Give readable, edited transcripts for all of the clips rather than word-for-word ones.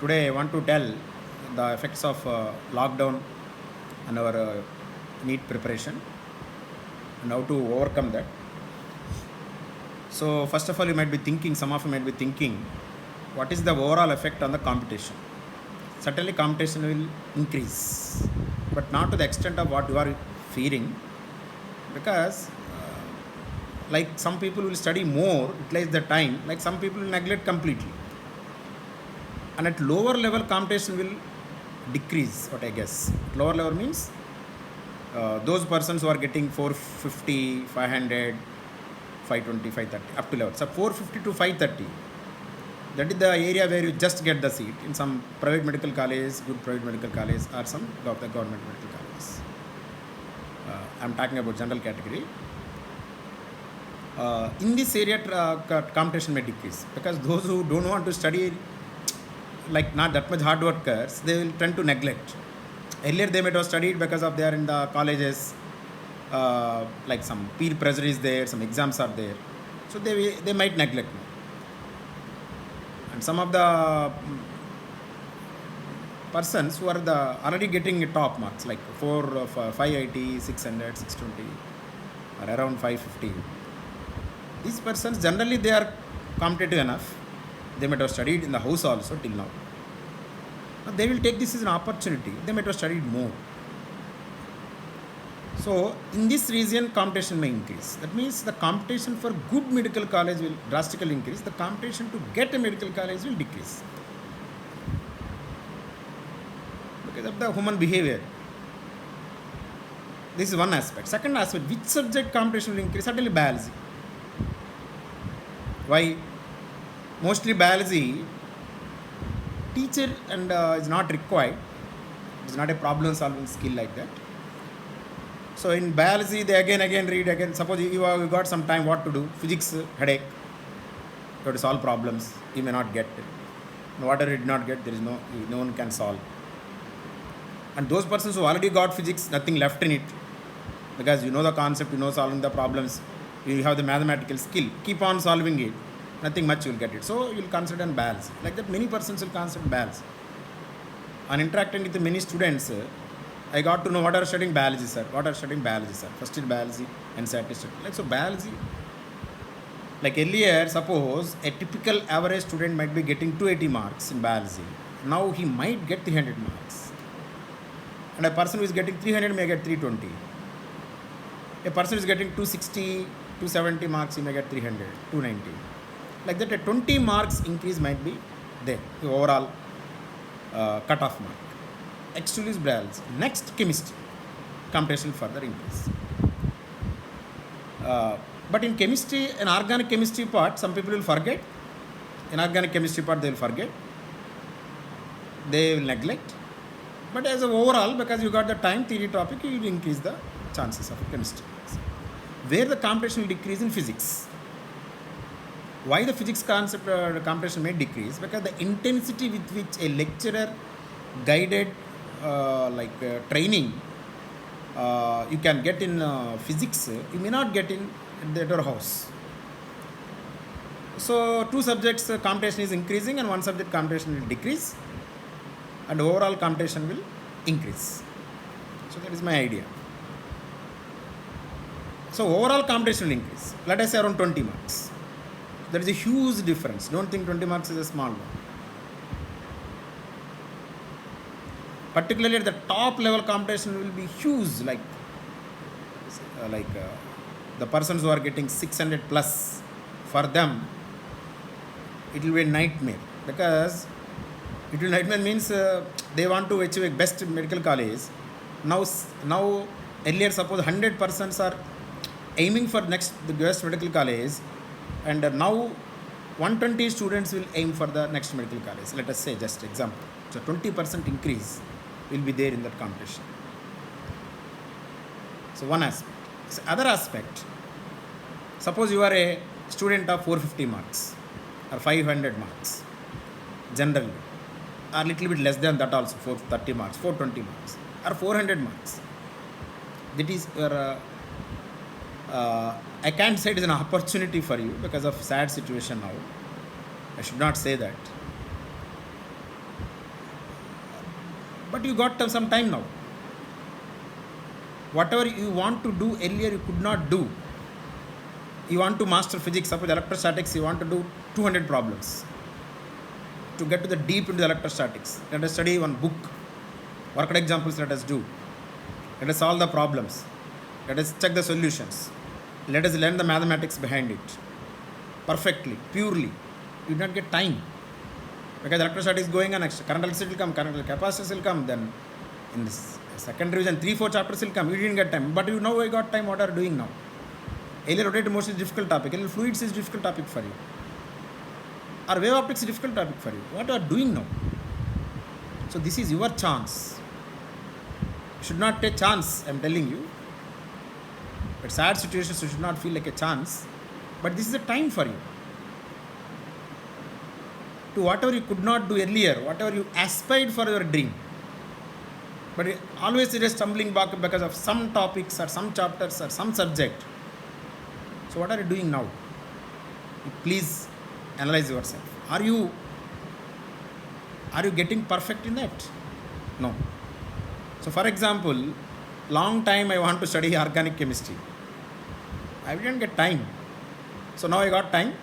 Today I want to tell the effects of lockdown on our NEET preparation and how to overcome that. So first of all, you might be thinking, some of you might be thinking, what is the overall effect on the competition? Certainly competition will increase, but not to the extent of what you are fearing, because like some people will study more, utilize the time, like some people will neglect completely. And at lower level competition will decrease, what I guess. Lower level means those persons who are getting 450, 500, 520, 530, up to level. So 450 to 530, that is the area where you just get the seat in some private medical college, good private medical college, or some of the government medical colleges. I'm talking about general category. In this area, competition may decrease, because those who don't want to study, like not that much hard workers, they will tend to neglect. Earlier they might have studied because of they are in the colleges, like some peer pressure is there, some exams are there, so they might neglect. And some of the persons who are already getting top marks, like 580, 600, 620, or around 550, these persons generally they are competitive enough. They might have studied in the house also till now. Now they will take this as an opportunity. They might have studied more. So in this region, competition may increase. That means the competition for good medical college will drastically increase. The competition to get a medical college will decrease, because of the human behavior. This is one aspect. Second aspect, which subject competition will increase? Certainly biology. Why? Mostly biology, teacher and is not required. It is not a problem solving skill like that. So in biology, they again read again. Suppose you got some time, what to do? Physics, headache. You have to solve problems. You may not get it. Whatever you did not get, there is no one can solve. And those persons who already got physics, nothing left in it, because you know the concept, you know solving the problems, you have the mathematical skill. Keep on solving it. Nothing much you will get it. So you will consider biology. Like that, many persons will consider biology. On interacting with many students, I got to know what are studying biology, sir. What are studying biology, sir? First year biology and statistics. Like so, biology. Like earlier, suppose a typical average student might be getting 280 marks in biology. Now he might get 300 marks. And a person who is getting 300 may get 320. A person who is getting 260, 270 marks, he may get 300, 290. Like that, a 20 marks increase might be there, the overall cut-off mark. Actually is biology. Next, chemistry. Competition further increase. But in chemistry, an organic chemistry part, some people will forget. Inorganic chemistry part, they will forget. They will neglect. But as an overall, because you got the time, theory topic, you will increase the chances of chemistry. Where the competition will decrease in physics. Why the physics concept competition may decrease? Because the intensity with which a lecturer guided training you can get in physics, you may not get in your house. So two subjects competition is increasing, and one subject competition will decrease, and overall competition will increase. So that is my idea. So overall competition will increase. Let us say around 20 marks. There is a huge difference. Don't think 20 marks is a small one. Particularly at the top level, competition will be huge. Like the persons who are getting 600 plus, for them, it will be a nightmare. Because it will nightmare means they want to achieve a best medical college. Now earlier, suppose 100 persons are aiming for the best medical college, and now 120 students will aim for the next medical college. Let us say, just example. So 20% increase will be there in that competition. So one aspect. So other aspect, suppose you are a student of 450 marks or 500 marks, generally, or little bit less than that also, 430 marks, 420 marks, or 400 marks. That is your I can't say it is an opportunity for you because of sad situation now. I should not say that. but you got some time now. Whatever you want to do earlier, you could not do. You want to master physics, suppose electrostatics, you want to do 200 problems. To get to the deep into the electrostatics, let us study one book. Worked examples let us do. Let us solve the problems. Let us check the solutions. Let us learn the mathematics behind it. Perfectly, purely. You do not get time. Because electrostatics is going on next. Current electricity will come, current capacitors will come. Then in this second revision, 3-4 chapters will come. You didn't get time. But you know I got time, what are you doing now? Earlier rotated motion is difficult topic. Earlier fluids is difficult topic for you. Or wave optics is difficult topic for you. What you are doing now? So this is your chance. You should not take chance, I am telling you. But sad situations you should not feel like a chance. But this is a time for you. To whatever you could not do earlier, whatever you aspired for your dream. But always it is stumbling block because of some topics or some chapters or some subject. So what are you doing now? Please analyze yourself. Are you getting perfect in that? No. So for example, long time I want to study organic chemistry. I didn't get time. So now I got time.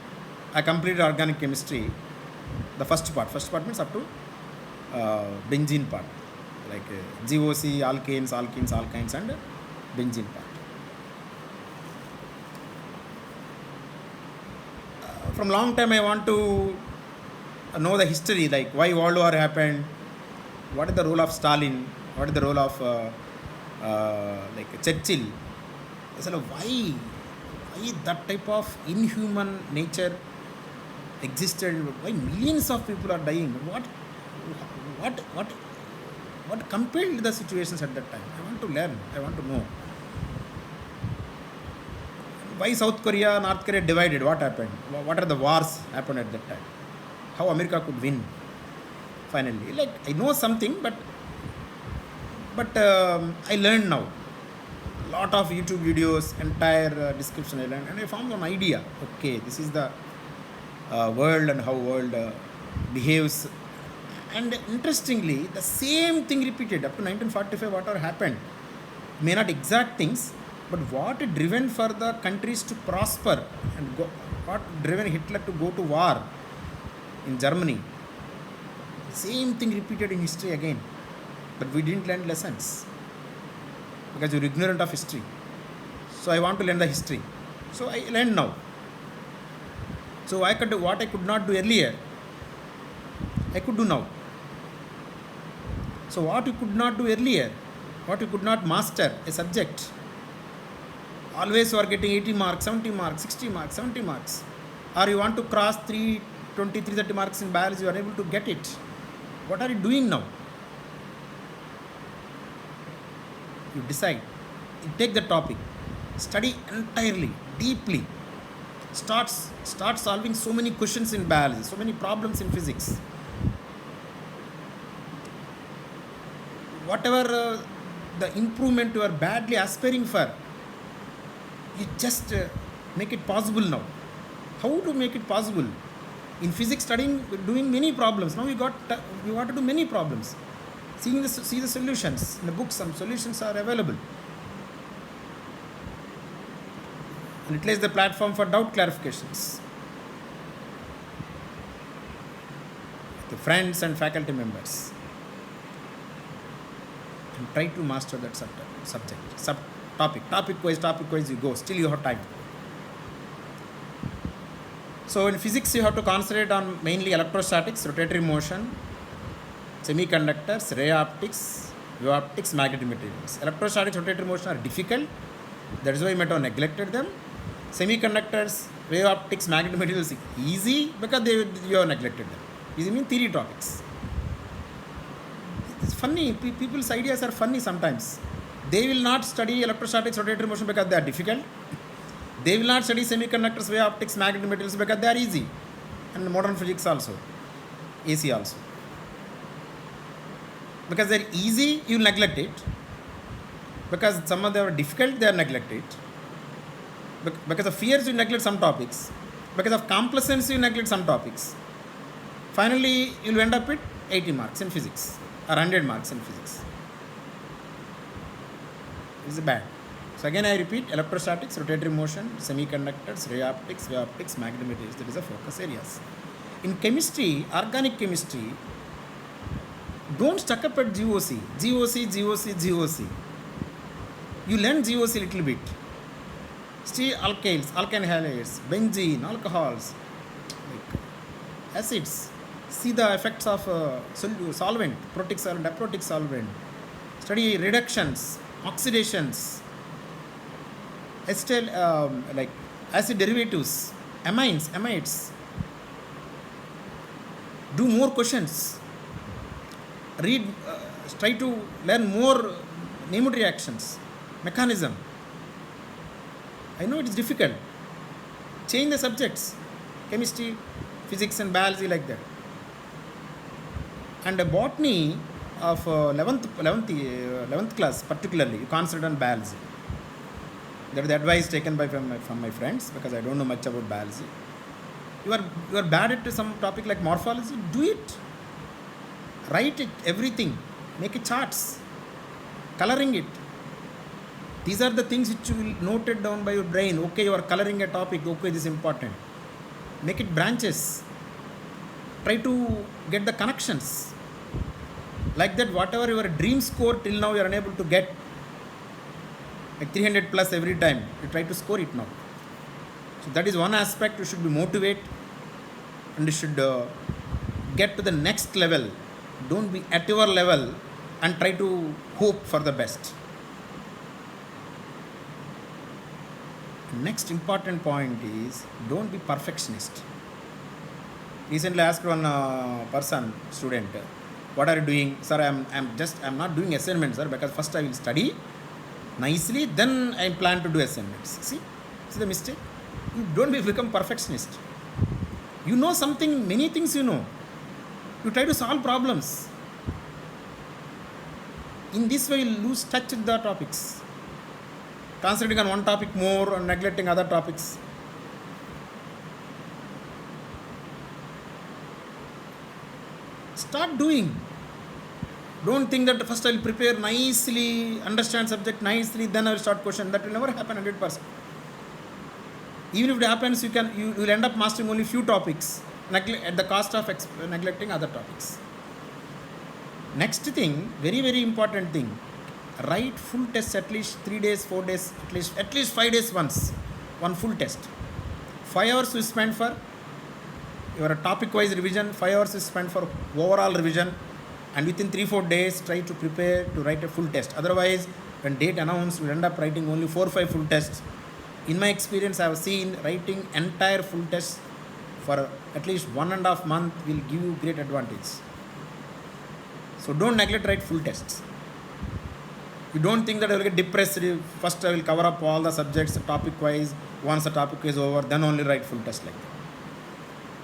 I completed organic chemistry. The first part. First part means up to benzene part. Like GOC, alkanes, alkynes and benzene part. From long time I want to know the history, like why World War happened, what is the role of Stalin, what is the role of like Churchill. I said, why that type of inhuman nature existed? Why millions of people are dying? What compelled the situations at that time? I want to learn. I want to know. Why South Korea, North Korea divided? What happened? What are the wars happened at that time? How America could win finally? Like I know something, but I learned now. Lot of YouTube videos, entire description I learned, and I found an idea. Okay, this is the world and how world behaves. And interestingly, the same thing repeated up to 1945. Whatever happened, may not exact things, but what driven for the countries to prosper and what driven Hitler to go to war in Germany. Same thing repeated in history again, but we didn't learn lessons because you're ignorant of history. So I want to learn the history. So I learn now. So I could do what I could not do earlier. I could do now. So what you could not do earlier, what you could not master a subject, always you are getting 80 marks, 70 marks, 60 marks, 70 marks. Or you want to cross 320, 330 marks in biology, you are able to get it. What are you doing now? You decide. You take the topic. Study entirely, deeply. Start solving so many questions in biology, so many problems in physics. Whatever the improvement you are badly aspiring for, you just make it possible now. How to make it possible? In physics studying, doing many problems. Now we want to do many problems. See the solutions. In the books, some solutions are available. And utilize the platform for doubt clarifications. The friends and faculty members. And try to master that subject. Topic wise you go. Still you have time. So in physics you have to concentrate on mainly electrostatics, rotatory motion, semiconductors, ray optics, wave optics, magnetic materials. Electrostatics, rotatory motion are difficult. That is why you might have neglected them. Semiconductors, wave optics, magnetic materials easy because you have neglected them. These mean theory topics. It's funny. People's ideas are funny sometimes. They will not study electrostatics, rotatory motion because they are difficult. They will not study semiconductors, wave optics, magnetic materials because they are easy. And modern physics also. AC also. Because they are easy, you neglect it. Because some of them are difficult, they are neglected. Because of fears, you neglect some topics. Because of complacence, you neglect some topics. Finally, you will end up with 80 marks in physics. or 100 marks in physics. This is bad. So again I repeat, electrostatics, rotatory motion, semiconductors, ray optics, wave optics, magnetometers, that is the focus areas. In chemistry, organic chemistry, don't stuck up at GOC. You learn GOC little bit. See alkyls, alkyne halides, benzene, alcohols, like acids. See the effects of solvent, protic solvent, aprotic solvent. Study reductions, oxidations, like acid derivatives, amines, amides. Do more questions. Read, try to learn more Neyman reactions, mechanism. I know it is difficult. Change the subjects, chemistry, physics and biology like that. And botany of 11th class particularly, you concentrate on biology. That is the advice taken from my friends, because I don't know much about biology. You are bad at some topic like morphology, do it. Write it, everything. Make it charts, coloring it. These are the things which you will note it down by your brain. Okay, you are coloring a topic. Okay, this is important. Make it branches. Try to get the connections. Like that, whatever your dream score till now you are unable to get, like 300 plus every time, you try to score it now. So that is one aspect. You should be motivated and you should get to the next level. Don't be at your level and try to hope for the best. Next important point is, don't be perfectionist. Recently I asked one student, what are you doing? Sir, I'm not doing assignments, sir, because first I will study nicely, then I plan to do assignments. See the mistake? You don't become perfectionist. You know something, many things you know. You try to solve problems. In this way, you lose touch with the topics. Concentrating on one topic more and neglecting other topics. Start doing. Don't think that first I will prepare nicely, understand subject nicely, then I will start question. That will never happen 100%. Even if it happens, you will end up mastering only few topics at the cost of neglecting other topics. Next thing, very, very important thing, write full tests at least 3 days, 4 days, at least 5 days once, one full test. 5 hours you spend for your topic wise revision, 5 hours you spend for overall revision, and within 3-4 days try to prepare to write a full test. Otherwise, when date announced, you will end up writing only 4-5 full tests. In my experience, I have seen writing entire full tests for at least 1.5 months will give you great advantage. So don't neglect write full tests. You don't think that I will get depressed. First I will cover up all the subjects topic wise. Once the topic is over, then only write full test like that.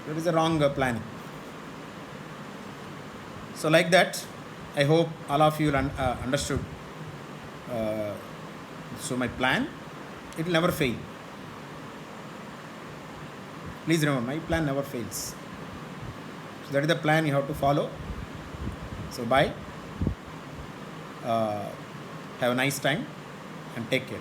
That is a wrong planning. So like that, I hope all of you understood. So my plan, it will never fail. Please remember, my plan never fails. So that is the plan you have to follow. So bye. Have a nice time and take care.